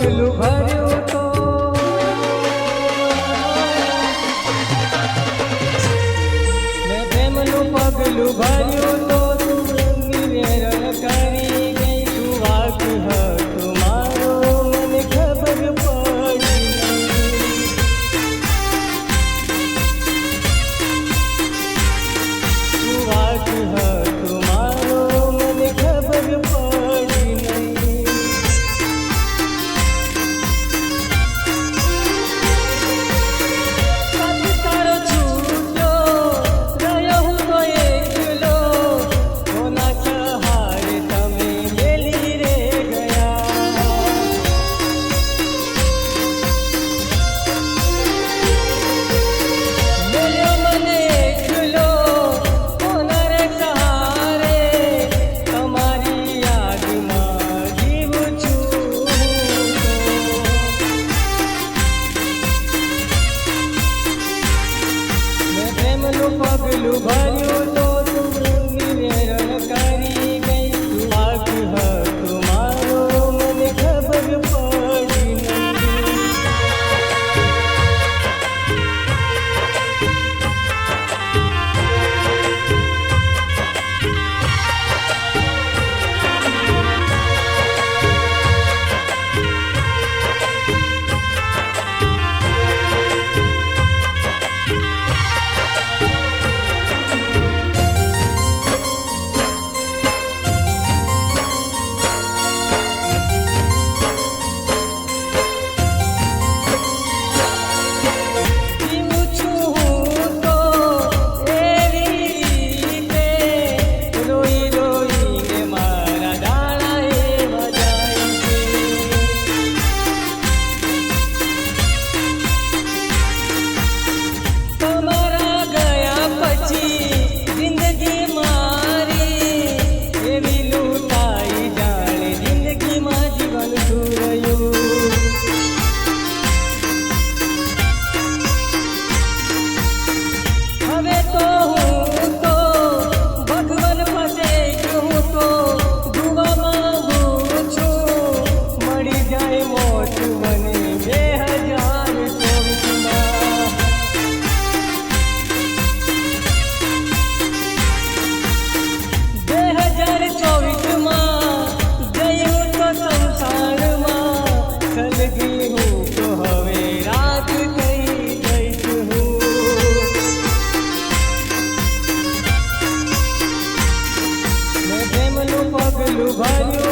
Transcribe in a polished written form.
પગલું ભર્યું તો મેં પ્રેમનું પગલું ભર્યું તો તું નિવેરણ કરી ગઈ તું વાક હતો મારો મને ખબર પડી તું વાક હતો મારો મને ખબર પડી નહીં તારો છૂટ્યો રહ્યો હું તો એકલો કોના સહારે તમે મેલી રે ગયા મેલ્યો મને એકલો કોના રે સહારે તમારી યાદમાં જીવું છું મેં પ્રેમનું પગલું ભર્યું તો તું નિવેરણ કરી ગઈ તું વાક હતો મારો મને ખબર પડી નહીં જીવું છું હું તો એવી રીતે રોઈ રોઈને મારા દાણા એવા જાય છે તમારા ગયા પછી જિંદગી મારી એવી લૂંટાઈ જાણે જિંદગીમાં જીવન શું રહ્યું હવે તો હું તો ભગવાન પાસે હું તો દુઆ માંગુ છું મળી જાય મોત મને 2024માં જયું તો સંસારમાં સલગી હું તો હવે રાત થઈ જઈશ હું મેં પ્રેમનું પગલું ભર્યું